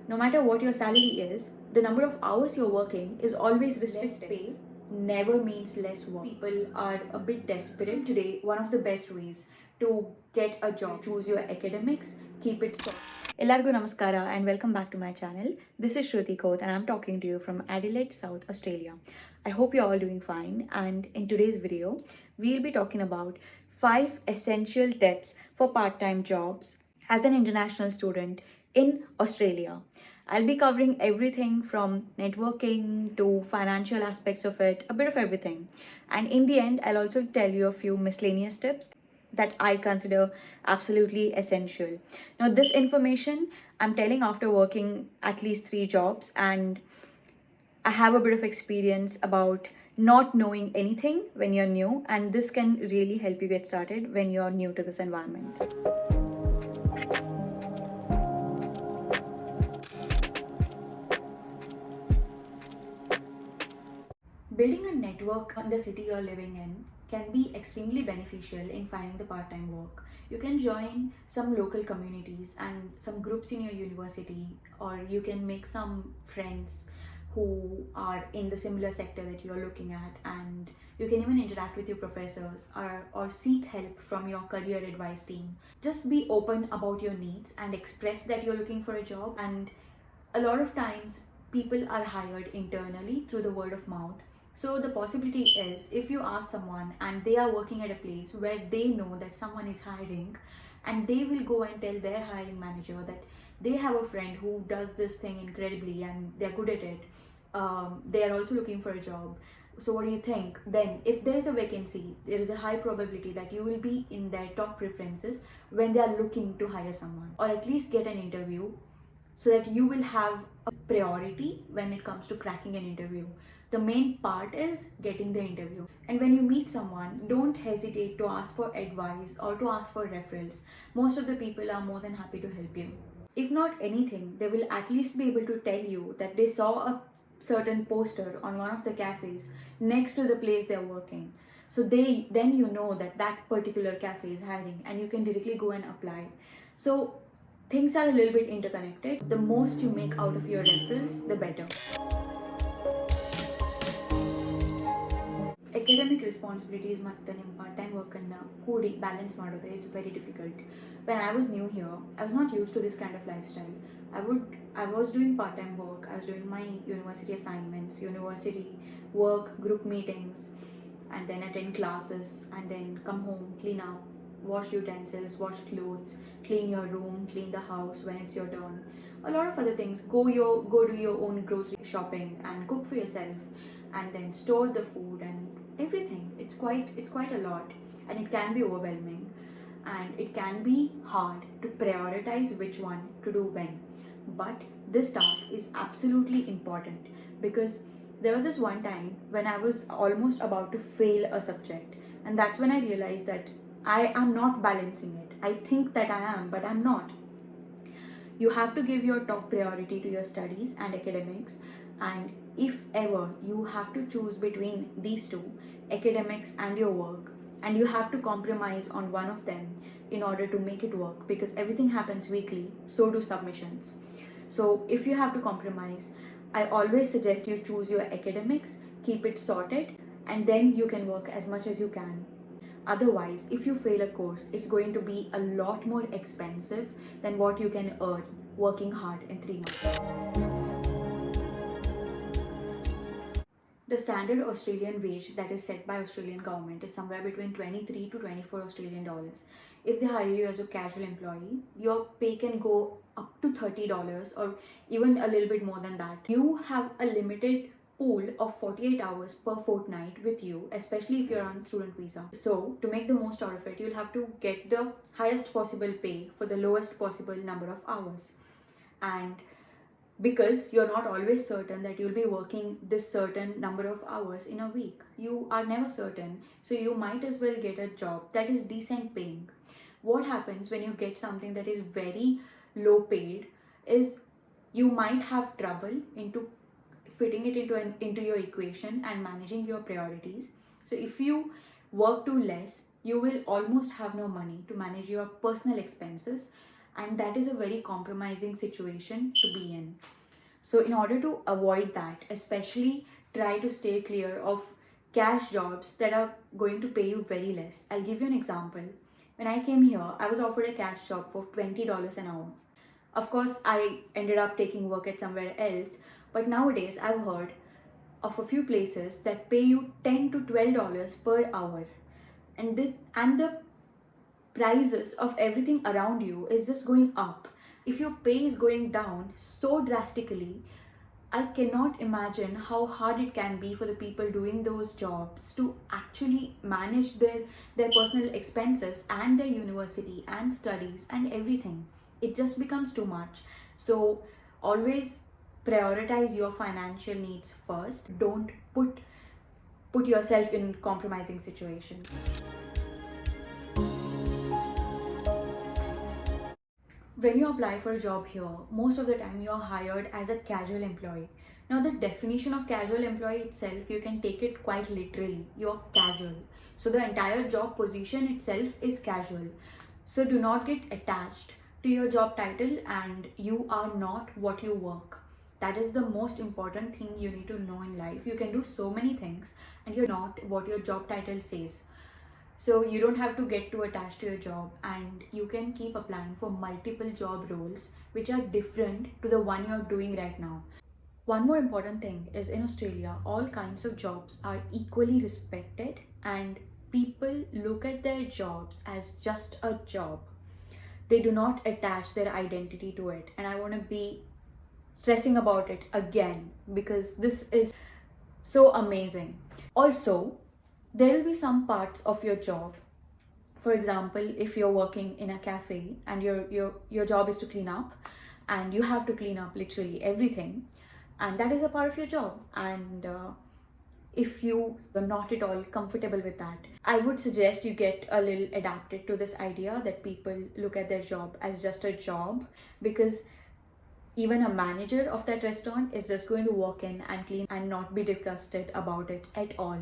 No matter what your salary is, the number of hours you're working is always restricted. Less pay never means less work. People are a bit desperate today. One of the best ways to get a job, choose your academics, keep it short. Ellargu namaskara and welcome back to my channel. This is Shruti Koth and I'm talking to you from Adelaide, South Australia. I hope you're all doing fine, and in today's video, we'll be talking about 5 essential tips for part-time jobs as an international student in Australia. I'll be covering everything from networking to financial aspects of it, a bit of everything. And in the end, I'll also tell you a few miscellaneous tips that I consider absolutely essential. Now, this information I'm telling after working at least 3 jobs, and I have a bit of experience about not knowing anything when you're new, and this can really help you get started when you're new to this environment. Building a network in the city you're living in can be extremely beneficial in finding the part-time work. You can join some local communities and some groups in your university, or you can make some friends who are in the similar sector that you're looking at, and you can even interact with your professors or seek help from your career advice team. Just be open about your needs and express that you're looking for a job. And a lot of times people are hired internally through the word of mouth. So the possibility is, if you ask someone and they are working at a place where they know that someone is hiring, and they will go and tell their hiring manager that they have a friend who does this thing incredibly and they're good at it, they are also looking for a job, so what do you think? Then if there is a vacancy, there is a high probability that you will be in their top preferences when they are looking to hire someone, or at least get an interview, so that you will have a priority when it comes to cracking an interview. The main part is getting the interview. And when you meet someone, don't hesitate to ask for advice or to ask for referrals. Most of the people are more than happy to help you. If not anything, they will at least be able to tell you that they saw a certain poster on one of the cafes next to the place they're working. So then you know that that particular cafe is hiring, and you can directly go and apply. So things are a little bit interconnected. The most you make out of your referrals, the better. Academic responsibilities ಮತ್ತೆ ನಿಮ್ಮ part time ವರ್ಕನ್ನು ಕೂಡಿ balance ಮಾಡೋದು is very difficult. When I was new here, I was not used to this kind of lifestyle. I was doing part-time work, I was doing my university assignments, university work, group meetings, and then attend classes, and then come home, clean up, wash utensils, wash clothes, clean your room, clean the house when it's your turn. A lot of other things. Go do your own grocery shopping and cook for yourself, and then store the food and everything. It's quite a lot, and it can be overwhelming, and it can be hard to prioritize which one to do when. But this task is absolutely important, because there was this one time when I was almost about to fail a subject, and that's when I realized that I am not balancing it. I think that I am, but I'm not. You have to give your top priority to your studies and academics, and if ever you have to choose between these two, academics and your work, and you have to compromise on one of them in order to make it work, because everything happens weekly, so do submissions. So if you have to compromise, I always suggest you choose your academics, keep it sorted, and then you can work as much as you can. Otherwise, if you fail a course, it's going to be a lot more expensive than what you can earn working hard in 3 months. The standard Australian wage that is set by Australian government is somewhere between 23 to 24 Australian dollars. If they hire you as a casual employee, your pay can go up to $30 or even a little bit more than that. You have a limited pool of 48 hours per fortnight with you, especially if you're on student visa. So to make the most out of it, you'll have to get the highest possible pay for the lowest possible number of hours. And because you're not always certain that you'll be working this certain number of hours in a week, you are never certain, so you might as well get a job that is decent paying. What happens when you get something that is very low paid is you might have trouble into fitting it into your equation and managing your priorities. So if you work too less, you will almost have no money to manage your personal expenses, and that is a very compromising situation to be in. So, in order to avoid that, especially try to stay clear of cash jobs that are going to pay you very less. I'll give you an example. When I came here, I was offered a cash job for $20 an hour. Of course, I ended up taking work at somewhere else, but nowadays I've heard of a few places that pay you $10 to $12 per hour, and the prices of everything around you is just going up. If your pay is going down so drastically, I cannot imagine how hard it can be for the people doing those jobs to actually manage their personal expenses and their university and studies and everything. It just becomes too much. So always prioritize your financial needs first. Don't put yourself in compromising situations. When you apply for a job here, most of the time you're hired as a casual employee. Now, the definition of casual employee itself, you can take it quite literally. You're casual. So, the entire job position itself is casual. So, do not get attached to your job title, and you are not what you work. That is the most important thing you need to know in life. You can do so many things, and you're not what your job title says. So you don't have to get too attached to your job, and you can keep applying for multiple job roles which are different to the one you're doing right now. One more important thing is, in Australia, all kinds of jobs are equally respected, and people look at their jobs as just a job. They do not attach their identity to it, and I want to be stressing about it again because this is so amazing. Also, there will be some parts of your job. For example, if you're working in a cafe and your job is to clean up, and you have to clean up literally everything, and that is a part of your job, and if you are not at all comfortable with that, I would suggest you get a little adapted to this idea that people look at their job as just a job, because even a manager of that restaurant is just going to walk in and clean and not be disgusted about it at all.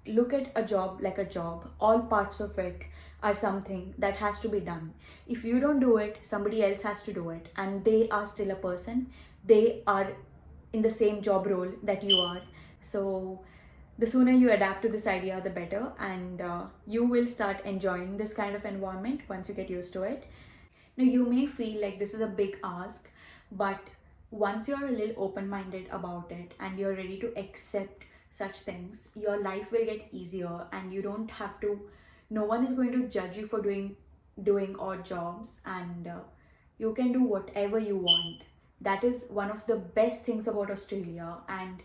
Look at a job like a job. All parts of it are something that has to be done. If you don't do it, somebody else has to do it, and they are still a person. They are in the same job role that you are. So the sooner you adapt to this idea, the better, and you will start enjoying this kind of environment once you get used to it. Now, you may feel like this is a big ask, but once you're a little open-minded about it and you're ready to accept such things, your life will get easier, and you don't have to, no one is going to judge you for doing odd jobs, and you can do whatever you want. That is one of the best things about Australia, and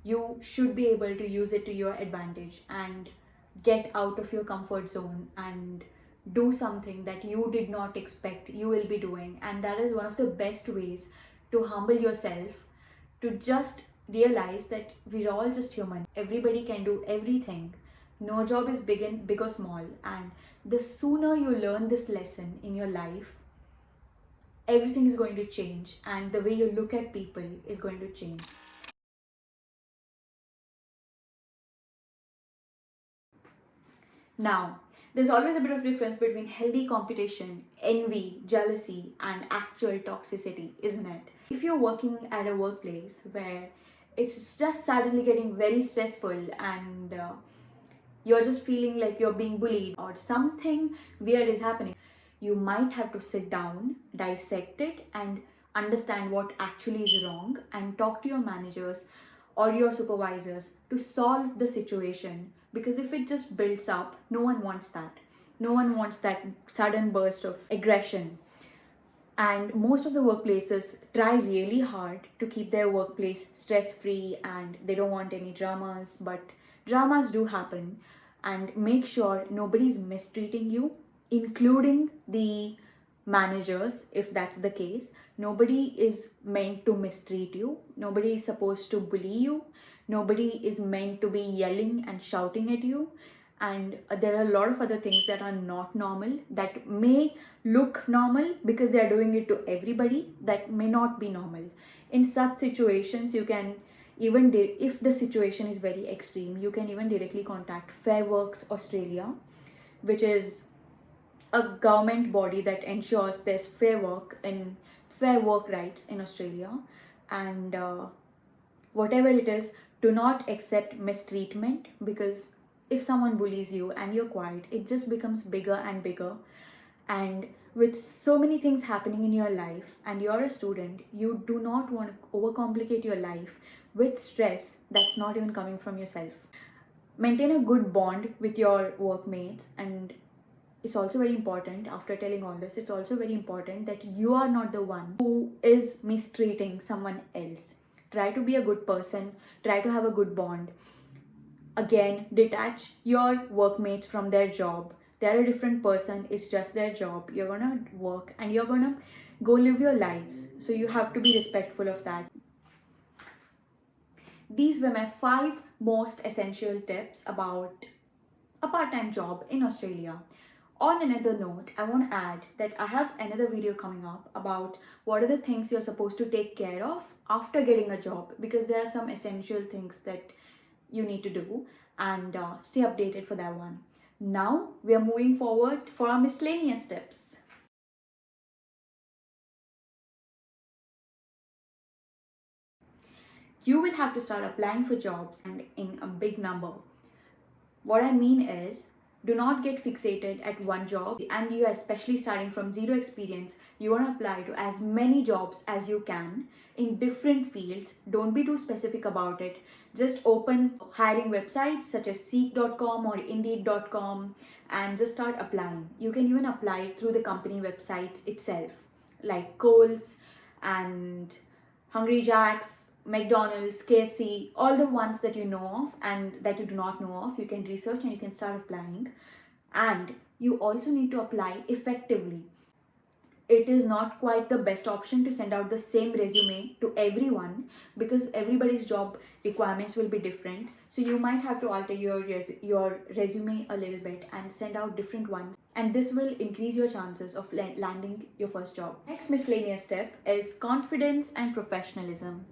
you should be able to use it to your advantage and get out of your comfort zone and do something that you did not expect you will be doing. And that is one of the best ways to humble yourself, to just realize that we're all just human. Everybody can do everything. No job is big or small. And the sooner you learn this lesson in your life, everything is going to change, and the way you look at people is going to change. Now, there's always a bit of difference between healthy competition, envy, jealousy, and actual toxicity, isn't it? If you're working at a workplace where it's just suddenly getting very stressful, and you're just feeling like you're being bullied or something weird is happening, you might have to sit down, dissect it, and understand what actually is wrong, and talk to your managers or your supervisors to solve the situation. Because if it just builds up, no one wants that. No one wants that sudden burst of aggression. And most of the workplaces try really hard to keep their workplace stress free, and they don't want any dramas, but dramas do happen. And make sure nobody's mistreating you, including the managers. If that's the case, nobody is meant to mistreat you, nobody is supposed to bully you, nobody is meant to be yelling and shouting at you. And there are a lot of other things that are not normal, that may look normal because they are doing it to everybody, that may not be normal. In such situations, you can even, if the situation is very extreme, you can even directly contact Fair Works Australia, which is a government body that ensures there's fair work rights in Australia. And whatever it is, do not accept mistreatment, because if someone bullies you and you're quiet, it just becomes bigger and bigger. And with so many things happening in your life and you're a student, you do not want to overcomplicate your life with stress that's not even coming from yourself. Maintain a good bond with your workmates, and it's also very important, after telling all this, it's also very important that you are not the one who is mistreating someone else. Try to be a good person, try to have a good bond. Again, detach your workmates from their job. They're a different person, it's just their job. You're gonna work and you're gonna go live your lives, so you have to be respectful of that. These were my 5 most essential tips about a part-time job in Australia. On another note, I want to add that I have another video coming up about what are the things you're supposed to take care of after getting a job, because there are some essential things that you need to do, and stay updated for that one. Now we are moving forward for our miscellaneous tips. You will have to start applying for jobs and in a big number. What I mean is, do not get fixated at one job, and you are especially starting from zero experience. You want to apply to as many jobs as you can in different fields. Don't be too specific about it. Just open hiring websites such as seek.com or indeed.com and just start applying. You can even apply through the company websites itself, like Coles and Hungry Jack's, McDonald's, KFC, all the ones that you know of and that you do not know of, you can research and you can start applying. And you also need to apply effectively. It is not quite the best option to send out the same resume to everyone, because everybody's job requirements will be different. So you might have to alter your resume a little bit and send out different ones, and this will increase your chances of landing your first job. Next miscellaneous step is confidence and professionalism.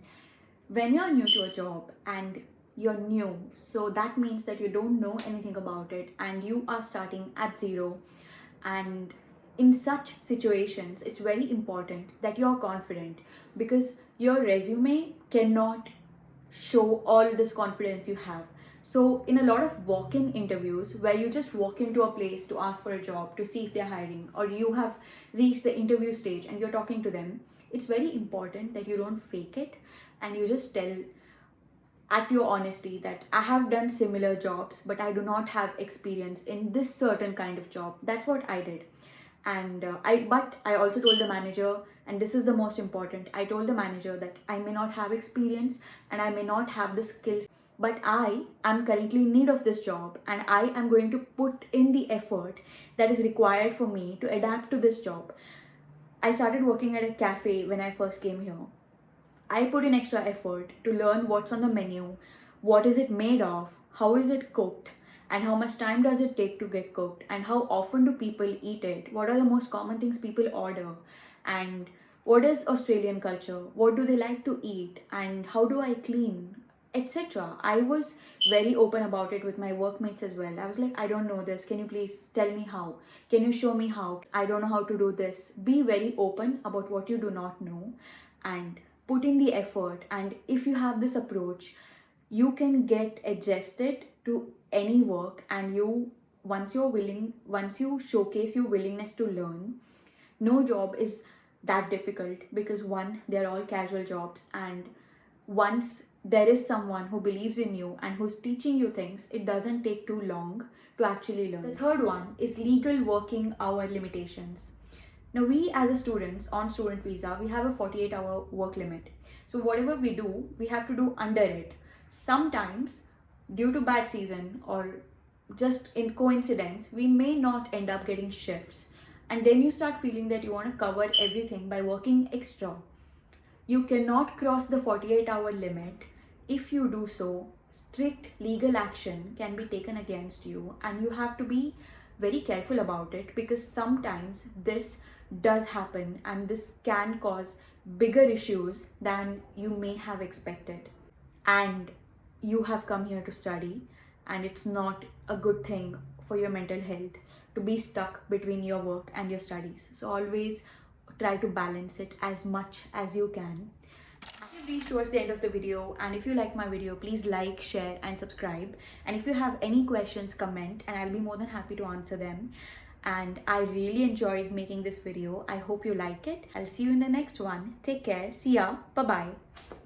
When you're new to a job and you're new, so that means that you don't know anything about it and you are starting at zero. And in such situations, it's very important that you're confident, because your resume cannot show all this confidence you have. So in a lot of walk-in interviews where you just walk into a place to ask for a job to see if they're hiring, or you have reached the interview stage and you're talking to them, it's very important that you don't fake it and you just tell at your honesty that I have done similar jobs but I do not have experience in this certain kind of job. That's what I did. And I also told the manager, and this is the most important, I told the manager that I may not have experience and I may not have the skills, but I am currently in need of this job and I am going to put in the effort that is required for me to adapt to this job. I started working at a cafe when I first came here. I put in extra effort to learn what's on the menu, what is it made of, how is it cooked, and how much time does it take to get cooked, and how often do people eat it, what are the most common things people order, and what is Australian culture, what do they like to eat, and how do I clean, etc. I was very open about it with my workmates as well. I was like, I don't know this, can you please tell me how? Can you show me how? I don't know how to do this. Be very open about what you do not know and put in the effort. And if you have this approach, you can get adjusted to any work, and once you showcase your willingness to learn, no job is that difficult, because one, they're all casual jobs, and once there is someone who believes in you and who's teaching you things, it doesn't take too long to actually learn. The third one is legal working hour limitations. Now, we as a students on student visa, we have a 48-hour work limit. So whatever we do, we have to do under it. Sometimes, due to bad season or just in coincidence, we may not end up getting shifts. And then you start feeling that you want to cover everything by working extra. You cannot cross the 48-hour limit. If you do so, strict legal action can be taken against you, and you have to be very careful about it, because sometimes this does happen and this can cause bigger issues than you may have expected. And you have come here to study, and it's not a good thing for your mental health to to be stuck between your work and your studies. So always try to balance it as much as you can. We've reached towards the end of the video, and if you like my video, please like, share and subscribe. And if you have any questions, comment, and I'll be more than happy to answer them. And I really enjoyed making this video. I hope you like it. I'll see you in the next one. Take care. See ya. Bye bye.